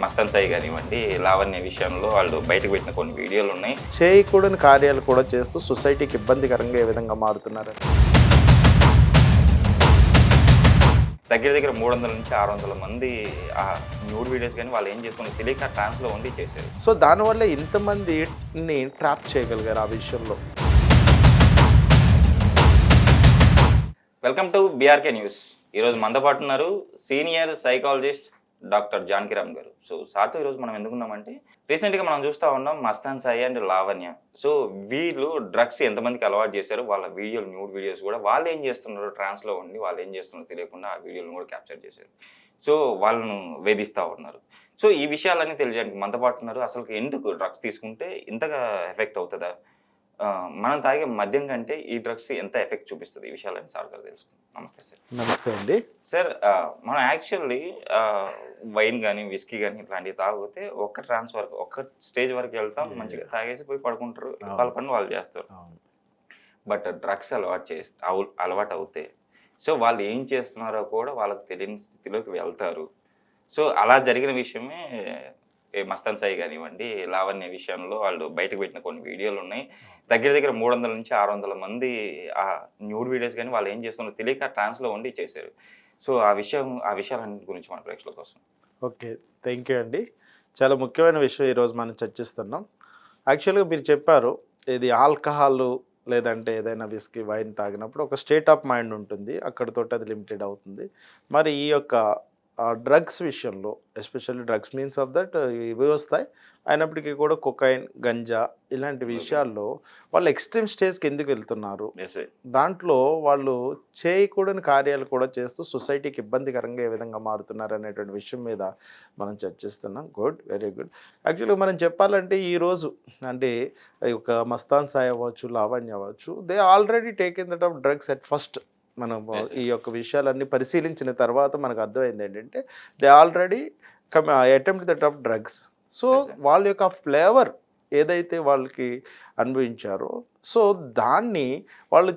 మస్తాన్ సాయి కానివ్వండి, లావణ్య విషయంలో వాళ్ళు బయటకు పెట్టిన కొన్ని వీడియోలు ఉన్నాయి. చేయకూడని కార్యాలు కూడా చేస్తూ సొసైటీకి ఇబ్బందికరంగా ఏ విధంగా మారుతున్నారు? దగ్గర దగ్గర 300 నుంచి 600 మంది ఆ న్యూడ్ వీడియోస్ కానీ వాళ్ళు ఏం చేస్తున్నారు తెలియక ట్రాన్స్లో ఉండి చేశారు. సో దానివల్ల ఇంతమందిని ట్రాప్ చేయగలిగారు ఆ విషయంలో. Welcome to BRK news. ఈరోజు మనతో పాటు ఉన్నారు సీనియర్ సైకాలజిస్ట్ డాక్టర్ జానకిరామ్ గారు. సో సార్తో ఈరోజు మనం ఎందుకున్నామంటే రీసెంట్గా మనం చూస్తూ ఉన్నాం మస్తాన్ సాయి అండ్ లావణ్య. సో వీళ్ళు డ్రగ్స్ ఎంతమందికి అలవాటు చేశారు, వాళ్ళ వీడియోలు న్యూడ్ వీడియోస్ కూడా వాళ్ళు ఏం చేస్తున్నారు ట్రాన్స్లో ఉండి వాళ్ళు ఏం చేస్తున్నారో తెలియకుండా ఆ వీడియోలను కూడా క్యాప్చర్ చేశారు. సో వాళ్ళను వేధిస్తూ ఉన్నారు. సో ఈ విషయాలన్నీ తెలియజేయడానికి మనతో పాటు ఉన్నారు. అసలు ఎందుకు డ్రగ్స్ తీసుకుంటే ఇంతగా ఎఫెక్ట్ అవుతుందా, మనం తాగే మద్యం కంటే ఈ డ్రగ్స్ ఎంత ఎఫెక్ట్ చూపిస్తుంది, ఈ విషయాలని సార్ గారు తెలుసుకుందాం. నమస్తే సార్. నమస్తే అండి సార్, మనం యాక్చువల్లీ వైన్ కానీ విస్కీ కానీ ఇట్లాంటివి తాగితే ఒక్క ట్రాన్స్ వరకు ఒక్క స్టేజ్ వరకు వెళ్తాం, మంచిగా తాగేసి పోయి పడుకుంటారు, వాళ్ళ పని వాళ్ళు చేస్తారు. బట్ డ్రగ్స్ అలవాటు అవుతే సో వాళ్ళు ఏం చేస్తున్నారో కూడా వాళ్ళకి తెలియని స్థితిలోకి వెళ్తారు. సో అలా జరిగిన విషయమే మస్తాన్ సాయి కానివ్వండి, లావణ్య విషయంలో వాళ్ళు బయటకు పెట్టిన కొన్ని వీడియోలు ఉన్నాయి. దగ్గర దగ్గర 300 నుంచి 600 మంది ఆ న్యూడ్ వీడియోస్ కానీ వాళ్ళు ఏం చేస్తున్నారో తెలియక ట్రాన్స్లో ఉండి చేశారు. సో ఆ విషయాలన్నింటి గురించి మన ప్రేక్షకుల కోసం. ఓకే, థ్యాంక్ యూ అండి. చాలా ముఖ్యమైన విషయం ఈరోజు మనం చర్చిస్తున్నాం. యాక్చువల్గా మీరు చెప్పారు, ఇది ఆల్కహాల్ లేదంటే ఏదైనా విస్కీ వైన్ తాగినప్పుడు ఒక స్టేట్ ఆఫ్ మైండ్ ఉంటుంది, అక్కడితోటి అది లిమిటెడ్ అవుతుంది. మరి ఈ యొక్క డ్రగ్స్ విషయంలో especially drugs means of that ఇవి వస్తాయి, అయినప్పటికీ కూడా కొకైన్, గంజా ఇలాంటి విషయాల్లో వాళ్ళు ఎక్స్ట్రీమ్ స్టేజ్కి ఎందుకు వెళ్తున్నారు, దాంట్లో వాళ్ళు చేయకూడని కార్యాలు కూడా చేస్తూ సొసైటీకి ఇబ్బందికరంగా ఏ విధంగా మారుతున్నారు అనేటువంటి విషయం మీద మనం చర్చిస్తున్నాం. Good, very good. యాక్చువల్గా మనం చెప్పాలంటే ఈరోజు అంటే ఒక మస్తాన్ సాయి అవ్వచ్చు, లావణ్య అవ్వచ్చు, they already taken that of drugs at first. మనం ఈ యొక్క విషయాలన్నీ పరిశీలించిన తర్వాత మనకు అర్థమైంది ఏంటంటే they already attempt that of drugs. So వాళ్ళ యొక్క ఫ్లేవర్ ఏదైతే వాళ్ళకి అనుభవించారో సో దాన్ని వాళ్ళు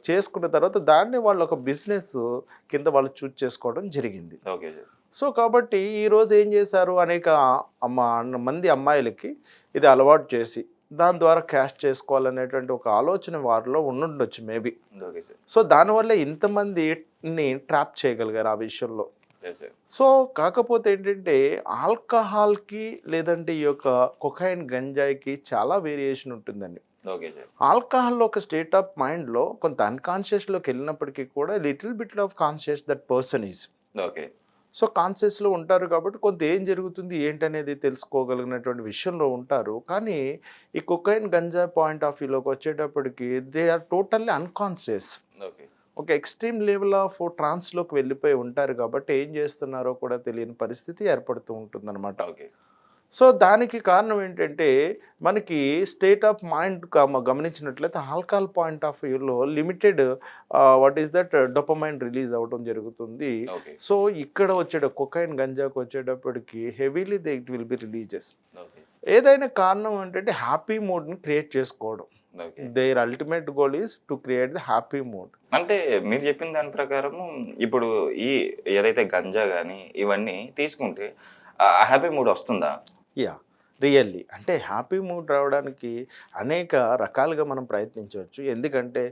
చేసుకున్న తర్వాత దాన్ని వాళ్ళు ఒక బిజినెస్ కింద వాళ్ళు చూజ్ చేసుకోవడం జరిగింది. ఓకే. సో కాబట్టి ఈరోజు ఏం చేశారు, అనేక మంది అమ్మాయిలకి ఇది అలవాటు చేసి దాని ద్వారా క్యాష్ చేసుకోవాలనేటువంటి ఒక ఆలోచన వారిలో ఉండుండొచ్చు మేబీ. సో దానివల్ల ఇంతమందిని ట్రాప్ చేయగలిగారు ఆ విషయంలో. సో కాకపోతే ఏంటంటే ఆల్కహాల్కి లేదంటే ఈ యొక్క కొకైన్, గంజాయికి చాలా వేరియేషన్ ఉంటుందండి. ఆల్కహాల్లో ఒక స్టేట్ ఆఫ్ మైండ్లో కొంత అన్కాన్షియస్లోకి వెళ్ళినప్పటికీ కూడా little bit of conscious that person is. Okay. So కాన్షియస్లో ఉంటారు కాబట్టి కొంత ఏం జరుగుతుంది ఏంటనేది తెలుసుకోగలిగినటువంటి విషయంలో ఉంటారు. కానీ ఈ కొకైన్, గంజా పాయింట్ ఆఫ్ వ్యూలోకి వచ్చేటప్పటికి దే ఆర్ టోటల్లీ అన్కాన్షియస్. ఒక ఎక్స్ట్రీమ్ లెవెల్ ఆఫ్ ట్రాన్స్లోకి వెళ్ళిపోయి ఉంటారు కాబట్టి ఏం చేస్తున్నారో కూడా తెలియని పరిస్థితి ఏర్పడుతూ ఉంటుందన్నమాట. సో దానికి కారణం ఏంటంటే మనకి స్టేట్ ఆఫ్ మైండ్ గమనించినట్లయితే ఆల్కహాల్ పాయింట్ ఆఫ్ వ్యూలో limited what is that dopamine release అవ్వడం జరుగుతుంది. సో ఇక్కడ కొకైన్, గంజాకు వచ్చేటప్పటికి heavily it will be releases. ఏదైనా కారణం ఏంటంటే హ్యాపీ మూడ్ని క్రియేట్ చేసుకోవడం. Their ultimate goal is to create the happy mood. అంటే మీరు చెప్పిన దాని ప్రకారము ఇప్పుడు ఈ ఏదైతే గంజా కానీ ఇవన్నీ తీసుకుంటే హ్యాపీ మూడ్ వస్తుందా? యా, రియల్లీ అంటే హ్యాపీ మూడ్ రావడానికి అనేక రకాలుగా మనం ప్రయత్నించవచ్చు. ఎందుకంటే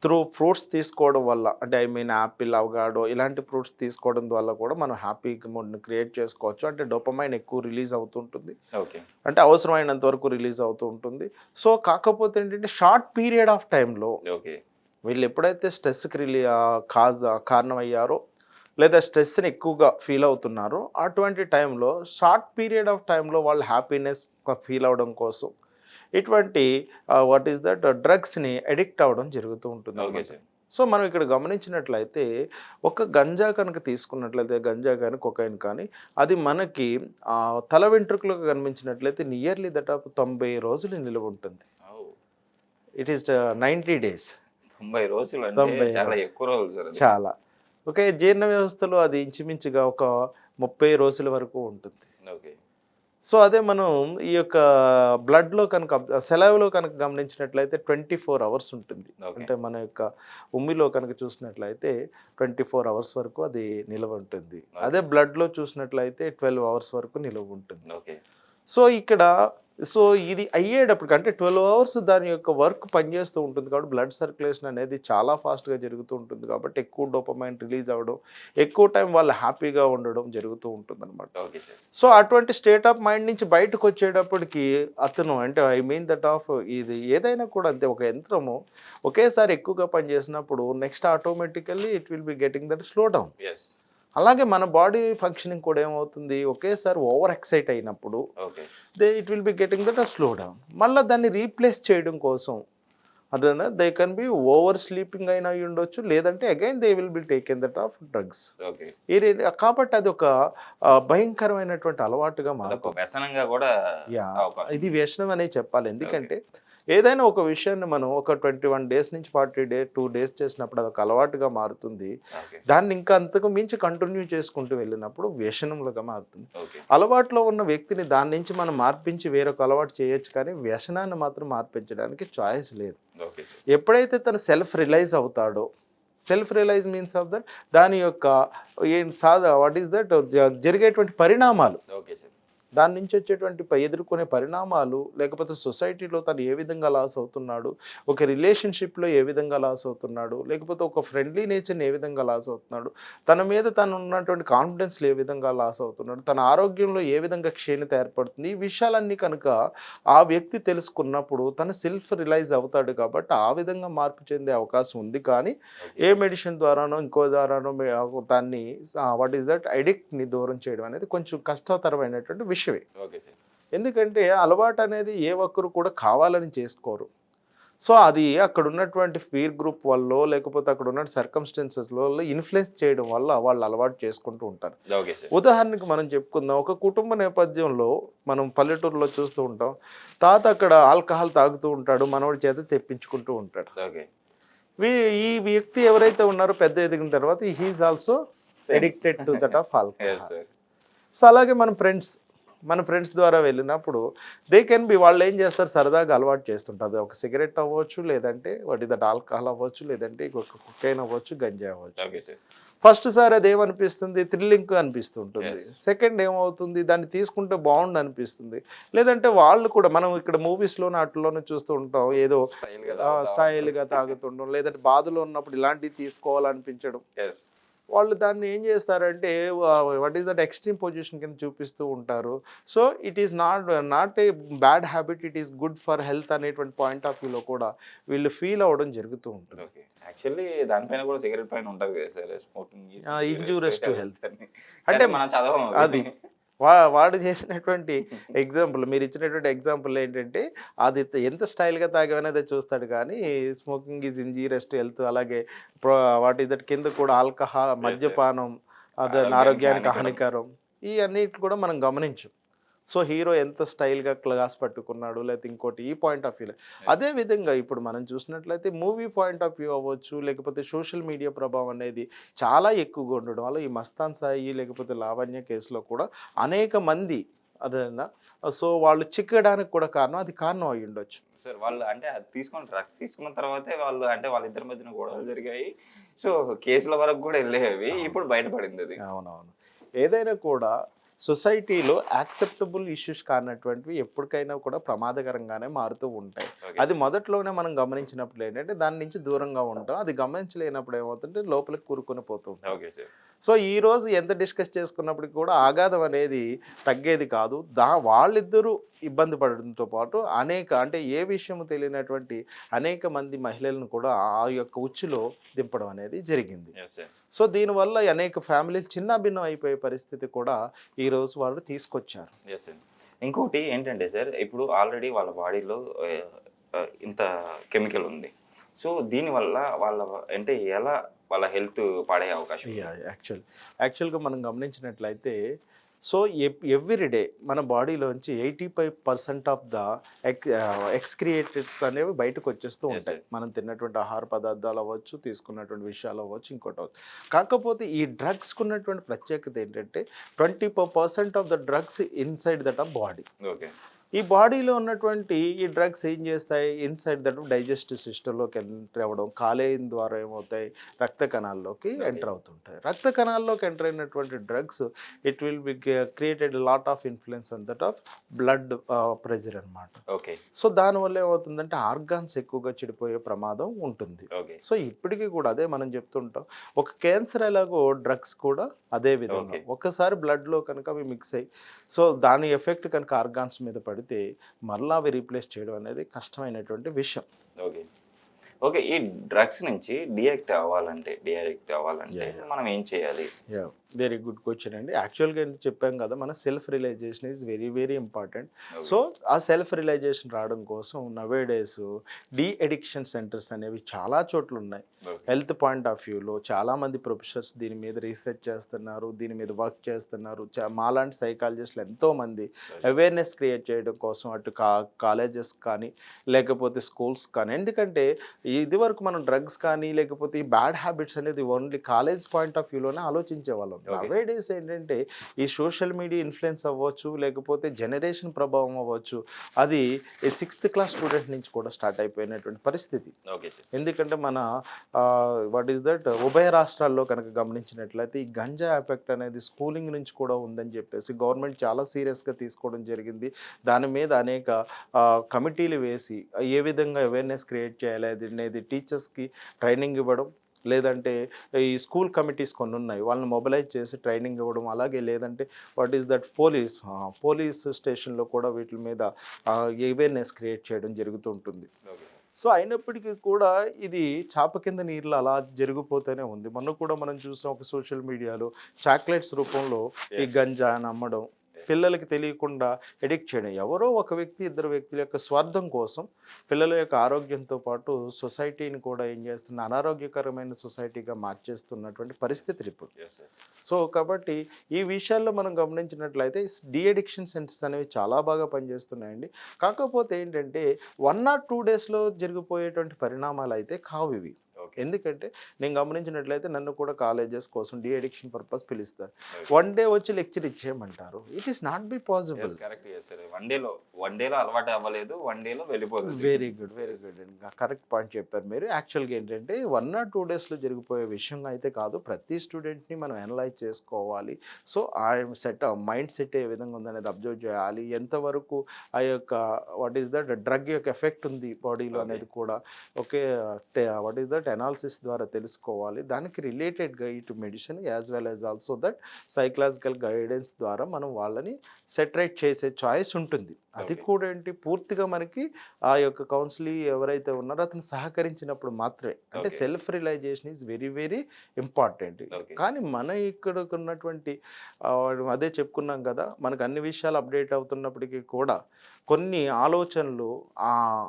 త్రూ ఫ్రూట్స్ తీసుకోవడం వల్ల, అంటే ఐ మీన్ యాపిల్, అవగాడో ఇలాంటి ఫ్రూట్స్ తీసుకోవడం వల్ల కూడా మనం హ్యాపీ మూడ్ని క్రియేట్ చేసుకోవచ్చు. అంటే డోపమైన్ ఎక్కువ రిలీజ్ అవుతుంటుంది, ఓకే, అంటే అవసరమైనంత వరకు రిలీజ్ అవుతూ ఉంటుంది. సో కాకపోతే ఏంటంటే షార్ట్ పీరియడ్ ఆఫ్ టైంలో వీళ్ళు ఎప్పుడైతే స్ట్రెస్కి కారణమయ్యారో లేదా స్ట్రెస్ని ఎక్కువగా ఫీల్ అవుతున్నారో అటువంటి టైంలో షార్ట్ పీరియడ్ ఆఫ్ టైంలో వాళ్ళు హ్యాపీనెస్ ఫీల్ అవ్వడం కోసం ఇటువంటి వాట్ ఈస్ దట్ డ్రగ్స్ని అడిక్ట్ అవ్వడం జరుగుతూ ఉంటుంది. సో మనం ఇక్కడ గమనించినట్లయితే ఒక గంజా కనుక తీసుకున్నట్లయితే, గంజా కానీ కొకైన్ కానీ, అది మనకి తల వెంట్రుకలకు కనిపించినట్లయితే నియర్లీ దట్ ఆఫ్ 90 రోజులు నిలువ ఉంటుంది. It is 90 days. 90 రోజులు చాలా ఎక్కువ రోజులు. చాలా. ఓకే, జీర్ణ వ్యవస్థలో అది ఇంచుమించుగా ఒక 30 రోజుల వరకు ఉంటుంది. సో అదే మనం ఈ యొక్క బ్లడ్లో కనుక సెలవులో కనుక గమనించినట్లయితే 24 అవర్స్ ఉంటుంది. ఓకే. అంటే మన యొక్క ఉమ్మిలో కనుక చూసినట్లయితే 24 అవర్స్ వరకు అది నిలవ ఉంటుంది. అదే బ్లడ్లో చూసినట్లయితే 12 అవర్స్ వరకు నిలవ ఉంటుంది. ఓకే. సో ఇక్కడ సో ఇది అయ్యేటప్పటికి అంటే 12 అవర్స్ దాని యొక్క వర్క్ పనిచేస్తూ ఉంటుంది కాబట్టి బ్లడ్ సర్క్యులేషన్ అనేది చాలా ఫాస్ట్గా జరుగుతూ ఉంటుంది కాబట్టి ఎక్కువ డోపమైన్ రిలీజ్ అవ్వడం, ఎక్కువ టైం వాళ్ళు హ్యాపీగా ఉండడం జరుగుతూ ఉంటుంది అనమాట. Okay sir. సో అటువంటి స్టేట్ ఆఫ్ మైండ్ నుంచి బయటకు వచ్చేటప్పటికి అతను అంటే ఐ మీన్ దట్ ఆఫ్ ఇది ఏదైనా కూడా అంతే, ఒక యంత్రము ఒకేసారి ఎక్కువగా పనిచేసినప్పుడు next automatically it will be getting that slow down. Yes. అలాగే మన బాడీ ఫంక్షనింగ్ కూడా ఏమవుతుంది, ఒకేసారి ఓవర్ ఎక్సైట్ అయినప్పుడు okay. It will be getting that slow down. మళ్ళీ దాన్ని రీప్లేస్ చేయడం కోసం అదేనా they can be over sleeping అయినా అయి ఉండొచ్చు, లేదంటే again they will be taken that of drugs. Okay. కాబట్టి అది ఒక భయంకరమైనటువంటి అలవాటుగా అదొక మారుతుంది. వ్యసనంగా కూడా యా, అవకాశం. ఇది వ్యసనం అనే చెప్పాలి. ఎందుకంటే ఏదైనా ఒక విషయాన్ని మనం ఒక 21 డేస్ నుంచి 2 డేస్ చేసినప్పుడు అదొక అలవాటుగా మారుతుంది. ఓకే. దాన్ని ఇంకా అంతకు మించి కంటిన్యూ చేసుకుంటూ వెళ్ళినప్పుడు వ్యసనంలుగా మారుతుంది. ఓకే. అలవాట్లో ఉన్న వ్యక్తిని దాని నుంచి మనం మార్పించి వేరొక అలవాటు చేయొచ్చు, కానీ వ్యసనాన్ని మాత్రం మార్పించడానికి చాయిస్ లేదు. Okay sir. ఎప్పుడైతే తను సెల్ఫ్ రిలైజ్ అవుతాడో, self realize means of that దాని యొక్క వాట్ ఈస్ దట్ జరిగేటువంటి పరిణామాలు, ఓకే సార్. దాని నుంచి వచ్చేటువంటి ఎదుర్కొనే పరిణామాలు, లేకపోతే సొసైటీలో తను ఏ విధంగా లాస్ అవుతున్నాడు, ఒక రిలేషన్షిప్లో ఏ విధంగా లాస్ అవుతున్నాడు, లేకపోతే ఒక ఫ్రెండ్లీ నేచర్ని ఏ విధంగా లాస్ అవుతున్నాడు, తన మీద తను ఉన్నటువంటి కాన్ఫిడెన్స్లో ఏ విధంగా లాస్ అవుతున్నాడు, తన ఆరోగ్యంలో ఏ విధంగా క్షీణత ఏర్పడుతుంది, ఈ విషయాలన్నీ కనుక ఆ వ్యక్తి తెలుసుకున్నప్పుడు తను సెల్ఫ్ రిలైజ్ అవుతాడు. కాబట్టి ఆ విధంగా మార్పు చెందే అవకాశం ఉంది. కానీ ఏ మెడిసిన్ ద్వారానో ఇంకో ద్వారానో దాన్ని వాట్ ఈస్ దట్ అడిక్ట్ని దూరం చేయడం అనేది కొంచెం కష్టతరమైనటువంటి విషయమే. Okay sir. ఎందుకంటే అలవాటు అనేది ఏ ఒక్కరు కూడా కావాలని చేసుకోరు. సో అది అక్కడ ఉన్నటువంటి పీర్ గ్రూప్ వల్ల, లేకపోతే అక్కడ ఉన్న సర్కమ్స్టెన్సెస్ వల్ల ఇన్ఫ్లుయెన్స్ చేయడం వల్ల వాళ్ళు అలవాటు చేసుకుంటూ ఉంటారు. Okay sir. ఉదాహరణకు మనం చెప్పుకుందాం, ఒక కుటుంబ నేపథ్యంలో మనం పల్లెటూరులో చూస్తూ ఉంటాం, తాత అక్కడ ఆల్కహాల్ తాగుతూ ఉంటాడు, మనవడి చేత తెప్పించుకుంటూ ఉంటాడు. ఓకే. ఈ వ్యక్తి ఎవరైతే ఉన్నారో పెద్ద ఎదిగిన తర్వాత he is also addicted to that of as alcohol. Sir. So అలాగే మన ఫ్రెండ్స్ ద్వారా వెళ్ళినప్పుడు దే కెన్ బి, వాళ్ళు ఏం చేస్తారు, సరదాగా అలవాటు చేస్తుంటారు. ఒక సిగరెట్ అవ్వచ్చు, లేదంటే వాటి దట్ ఆల్కహాల్ అవ్వచ్చు, లేదంటే ఒక కుక్కైన్ అవ్వచ్చు, గంజా అవ్వచ్చు. Okay sir. ఫస్ట్ సారి అది ఏమనిపిస్తుంది, థ్రిల్లింగ్ అనిపిస్తుంటుంది. Yes. సెకండ్ ఏమవుతుంది, దాన్ని తీసుకుంటే బాగుండు అనిపిస్తుంది. లేదంటే వాళ్ళు కూడా మనం ఇక్కడ మూవీస్లోనే వాటిలోనే చూస్తూ ఉంటాం, ఏదో స్టైల్గా తాగుతుండడం, లేదంటే బాధలో ఉన్నప్పుడు ఇలాంటివి తీసుకోవాలనిపించడం. ఎస్. వాళ్ళు దాన్ని ఏం చేస్తారంటే what is that extreme position కింద చూపిస్తూ ఉంటారు. So it is not a bad habit, it is good for health అనేటువంటి పాయింట్ ఆఫ్ వ్యూలో కూడా వీళ్ళు ఫీల్ అవ్వడం జరుగుతూ ఉంటుంది. ఓకే. యాక్చువల్లీ దానిపైన కూడా సిగరెట్ పైన ఉంటుంది కదా sir, smoking injurious to health అంటే అంటే మనం చదవం అది వాడు చేసినటువంటి ఎగ్జాంపుల్, మీరు ఇచ్చినటువంటి ఎగ్జాంపుల్ ఏంటంటే అది ఎంత స్టైల్గా తాగనేది చూస్తాడు, కానీ smoking is injurious to health. అలాగే వాటి దట్ కింద కూడా ఆల్కహాల్, మద్యపానం అది ఆరోగ్యానికి హానికరం, ఈ అన్నిటి కూడా మనం గమనించు. సో హీరో ఎంత స్టైల్గా క్లాస్ పట్టుకున్నాడు, లేకపోతే ఇంకోటి ఈ పాయింట్ ఆఫ్ వ్యూలో. అదేవిధంగా ఇప్పుడు మనం చూసినట్లయితే మూవీ పాయింట్ ఆఫ్ వ్యూ అవ్వచ్చు, లేకపోతే సోషల్ మీడియా ప్రభావం అనేది చాలా ఎక్కువగా ఉండడం వల్ల ఈ మస్తాన్ సాయి లేకపోతే లావణ్య కేసులో కూడా అనేక మంది అదేనా, సో వాళ్ళు చిక్కడానికి కూడా కారణం అయి ఉండొచ్చు. సార్. వాళ్ళు అంటే అది తీసుకుని డ్రగ్స్ తీసుకున్న తర్వాతే వాళ్ళు అంటే వాళ్ళిద్దరి మధ్యన గొడవలు జరిగాయి. సో కేసుల వరకు కూడా వెళ్ళేవి, ఇప్పుడు బయటపడింది అది. అవునవును. ఏదైనా కూడా సొసైటీలో యాక్సెప్టబుల్ ఇష్యూస్ కానటువంటివి ఎప్పటికైనా కూడా ప్రమాదకరంగానే మారుతూ ఉంటాయి. Okay. అది మొదట్లోనే మనం గమనించినప్పుడు ఏంటంటే దాని నుంచి దూరంగా ఉంటాం, అది గమనించలేనప్పుడు ఏమవుతుంటే లోపలికి కూరుకొని పోతూ ఉంటాం. Okay sir. సో ఈరోజు ఎంత డిస్కస్ చేసుకున్నప్పటికీ కూడా ఆఘాతం అనేది తగ్గేది కాదు. వాళ్ళిద్దరూ ఇబ్బంది పడడంతో పాటు అంటే ఏ విషయము తెలియనటువంటి అనేక మంది మహిళలను కూడా ఆ యొక్క ఉచ్చులో దింపడం అనేది జరిగింది. Yes sir. సో దీనివల్ల అనేక ఫ్యామిలీలు చిన్నాభిన్నం అయిపోయే పరిస్థితి కూడా ఈరోజు వాళ్ళు తీసుకొచ్చారు. Yes sir. ఇంకోటి ఏంటంటే సార్, ఇప్పుడు ఆల్రెడీ వాళ్ళ బాడీలో ఇంత కెమికల్ ఉంది. సో దీనివల్ల వాళ్ళ అంటే ఎలా వాళ్ళ హెల్త్ పాడే అవకాశం ఉంది? యాక్చువల్గా మనం గమనించినట్లయితే సో ఎవ్రీ డే మన బాడీలోంచి 85% ఆఫ్ ద ఎక్స్క్రియేటెడ్స్ అనేవి బయటకు వచ్చేస్తూ Yes, ఉంటాయి. sir. మనం తిన్నటువంటి ఆహార పదార్థాలు అవ్వచ్చు, తీసుకున్నటువంటి విషయాలు అవ్వచ్చు, ఇంకోటి అవ్వచ్చు. కాకపోతే ఈ డ్రగ్స్కి ఉన్నటువంటి ప్రత్యేకత ఏంటంటే 24% of the drugs inside that of body. Okay. ఈ బాడీలో ఉన్నటువంటి ఈ డ్రగ్స్ ఏం చేస్తాయి, ఇన్సైడ్ దట్ డైజెస్టివ్ సిస్టంలోకి ఎంటర్ అవ్వడం, కాలేయం ద్వారా ఏమవుతాయి, రక్త కణాల్లోకి ఎంటర్ అవుతుంటాయి. రక్త కణాల్లోకి ఎంటర్ అయినటువంటి drugs it will be created lot of influence on that of blood pressure అనమాట. ఓకే. సో దానివల్ల ఏమవుతుందంటే ఆర్గాన్స్ ఎక్కువగా చెడిపోయే ప్రమాదం ఉంటుంది. ఓకే. సో ఇప్పటికీ కూడా అదే మనం చెప్తుంటాం, ఒక క్యాన్సర్ ఎలాగో డ్రగ్స్ కూడా అదే విధంగా Okay. ఒక్కసారి బ్లడ్లో కనుక అవి మిక్స్ అయ్యి సో దాని ఎఫెక్ట్ కనుక ఆర్గాన్స్ మీద పడితే మరలా అవి రీప్లేస్ చేయడం అనేది కష్టమైనటువంటి విషయం. ఓకే. ఓకే. ఈ డ్రగ్స్ నుంచి డియాడిక్ట్ అవ్వాలంటే Yeah. మనం ఏం చేయాలి? వెరీ గుడ్ క్వశ్చన్ అండి. యాక్చువల్గా చెప్పాం కదా, మన self realization is very very important. Okay. So ఆ సెల్ఫ్ రియలైజేషన్ రావడం కోసం nowadays de addiction centres అనేవి చాలా చోట్ల ఉన్నాయి. Okay. హెల్త్ పాయింట్ ఆఫ్ వ్యూలో చాలామంది ప్రొఫెసర్స్ దీని మీద రీసెర్చ్ చేస్తున్నారు, దీని మీద వర్క్ చేస్తున్నారు. మాలాంటి సైకాలజిస్టులు ఎంతోమంది అవేర్నెస్ క్రియేట్ చేయడం కోసం అటు కాలేజెస్ కానీ లేకపోతే స్కూల్స్ కానీ, ఎందుకంటే ఇది వరకు మనం డ్రగ్స్ కానీ లేకపోతే ఈ బ్యాడ్ హ్యాబిట్స్ అనేది ఓన్లీ కాలేజ్ పాయింట్ ఆఫ్ వ్యూలోనే ఆలోచించేవాళ్ళం. Okay. నవే డేస్ ఏంటంటే ఈ సోషల్ మీడియా ఇన్ఫ్లుయెన్స్ అవ్వచ్చు, లేకపోతే జనరేషన్ ప్రభావం అవ్వచ్చు, అది 6th క్లాస్ స్టూడెంట్ నుంచి కూడా స్టార్ట్ అయిపోయినటువంటి పరిస్థితి. Okay sir. ఎందుకంటే మన వాట్ ఈస్ దట్ ఉభయ రాష్ట్రాల్లో కనుక గమనించినట్లయితే ఈ గంజా ఎఫెక్ట్ అనేది స్కూలింగ్ నుంచి కూడా ఉందని చెప్పేసి గవర్నమెంట్ చాలా సీరియస్గా తీసుకోవడం జరిగింది. దాని మీద అనేక కమిటీలు వేసి ఏ విధంగా అవేర్నెస్ క్రియేట్ చేయాలి అనేది టీచర్స్కి ట్రైనింగ్ ఇవ్వడం, లేదంటే ఈ స్కూల్ కమిటీస్ కొన్ని ఉన్నాయి వాళ్ళని మొబిలైజ్ చేసి ట్రైనింగ్ ఇవ్వడం, అలాగే లేదంటే వాట్ ఈస్ దట్ పోలీస్ స్టేషన్లో కూడా వీటి మీద అవేర్నెస్ క్రియేట్ చేయడం జరుగుతూ ఉంటుంది. ఓకే. సో అయినప్పటికీ కూడా ఇది చాప కింద నీళ్ళు అలా జరిగిపోతూనే ఉంది. మొన్న కూడా మనం చూసాం ఒక సోషల్ మీడియాలో చాక్లెట్స్ రూపంలో ఈ Yes. గంజా అమ్మడం, పిల్లలకి తెలియకుండా ఎడిక్ట్ చేయడం. ఎవరో ఒక వ్యక్తి, ఇద్దరు వ్యక్తుల యొక్క స్వార్థం కోసం పిల్లల యొక్క ఆరోగ్యంతో పాటు సొసైటీని కూడా ఏం చేస్తున్న అనారోగ్యకరమైన సొసైటీగా మార్చేస్తున్నటువంటి పరిస్థితులు ఇప్పుడు. Yes, sir. సో కాబట్టి ఈ విషయాల్లో మనం గమనించినట్లయితే డీ అడిక్షన్ సెంటర్స్ అనేవి చాలా బాగా పనిచేస్తున్నాయండి. కాకపోతే ఏంటంటే 1 or 2 డేస్లో జరిగిపోయేటువంటి పరిణామాలు అయితే కావు ఇవి. ఓకే. ఎందుకంటే నేను గమనించినట్లయితే నన్ను కూడా కాలేజెస్ కోసం డీ అడిక్షన్ పర్పస్ పిలుస్తారు. Okay. 1 డే వచ్చి లెక్చర్ ఇచ్చేయమంటారు. It is not be possible. Yes, correct. Yes, sir. One డేలో అలవాటు అవ్వలేదు, 1 డేలో వెళ్ళిపోతుంది. వెరీ గుడ్ ఇంకా కరెక్ట్ పాయింట్ చెప్పారు మీరు. యాక్చువల్గా ఏంటంటే 1 or 2 డేస్లో జరిగిపోయే విషయం అయితే కాదు. ప్రతి స్టూడెంట్ని మనం అనలైజ్ చేసుకోవాలి. సో ఆ మైండ్ సెట్ ఏ విధంగా ఉందనేది అబ్జర్వ్ చేయాలి. ఎంతవరకు ఆ యొక్క వాట్ ఈస్ దట్ డ్రగ్ యొక్క ఎఫెక్ట్ ఉంది బాడీలో Okay. అనేది కూడా okay what is that analysis ద్వారా తెలుసుకోవాలి. దానికి రిలేటెడ్గా ఇటు medicine as well as also that psychological guidance ద్వారా మనం వాళ్ళని సెటరేట్ చేసే చాయిస్ ఉంటుంది. అది Okay. కూడా ఏంటి పూర్తిగా మనకి ఆ యొక్క కౌన్సిలింగ్ ఎవరైతే ఉన్నారో అతను సహకరించినప్పుడు మాత్రమే. అంటే Okay. Self realization is very very important. Okay. కానీ మన ఇక్కడ ఉన్నటువంటి అదే చెప్పుకున్నాం కదా, మనకు అన్ని విషయాలు అప్డేట్ అవుతున్నప్పటికీ కూడా కొన్ని ఆలోచనలు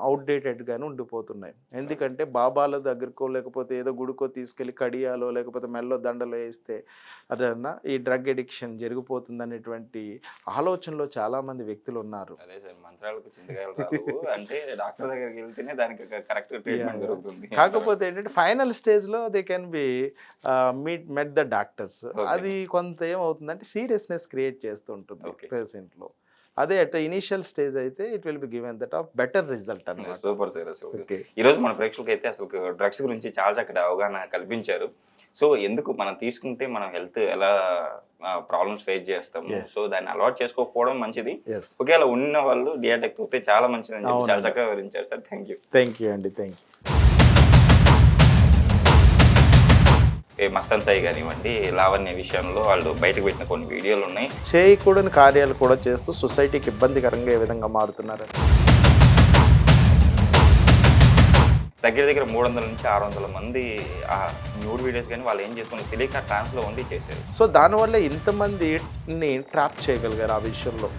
అవుట్డేటెడ్గానే ఉండిపోతున్నాయి. ఎందుకంటే బాబాల దగ్గరకో లేకపోతే ఏదో గుడికో తీసుకెళ్ళి కడియాలో లేకపోతే మెల్లో దండలో వేస్తే అదన్నా ఈ డ్రగ్ ఎడిక్షన్ జరిగిపోతుంది అనేటువంటి ఆలోచనలో చాలామంది వ్యక్తులు ఉన్నారు. అదే సార్, మంత్రాలకు చింతకాయలు రావు అంటే డాక్టర్ దగ్గరికి వెళ్తేనే దానికి కరెక్ట్ ట్రీట్మెంట్ దొరుకుతుంది. కాకపోతే ఏంటంటే ఫైనల్ స్టేజ్లో they can B met the doctors. Okay. అది కొంత ఏమవుతుందంటే సీరియస్నెస్ క్రియేట్ చేస్తూ ఉంటుంది Okay. పేషెంట్లో. అదే అట్ ఇనిషియల్ స్టేజ్ అయితే it will be given that of better result అన్నమాట. Super sir. అసలు ఓకే. ఈ రోజు మన ప్రేక్షకులకి అయితే అసలు డ్రగ్స్ గురించి చాలా చక్కటి అవగాహన కల్పించారు. సో ఎందుకు మనం తీసుకుంటే మనం హెల్త్ ఎలా ప్రాబ్లమ్స్ ఫేస్ చేస్తాము, Yes. సో దాన్ని అలవాటు చేసుకోకపోవడం మంచిది, ఎస్, ఒకవేళ ఉన్న వాళ్ళు డియాడిక్ట్ అయితే చాలా మంచిది అని చెప్పి చాలా అవునండి. చక్కగా వివరించారు sir. Thank you. Thank you అండి, థ్యాంక్ యూ. మస్తాన్ సాయి కానివ్వండి, లావణ్య విషయంలో వాళ్ళు బయటకు పెట్టిన కొన్ని వీడియోలు ఉన్నాయి. చేయకూడని కార్యాలు కూడా చేస్తూ సొసైటీకి ఇబ్బందికరంగా ఏ విధంగా మారుతున్నారు. దగ్గర దగ్గర 300 నుంచి 600 మంది ఆ న్యూడ్ వీడియోస్ కానీ వాళ్ళు ఏం చేస్తున్నారు తెలియక ట్రాన్స్లో ఉండి చేశారు. సో దానివల్ల ఇంతమందిని ట్రాప్ చేయగలిగారు ఆ విషయంలో.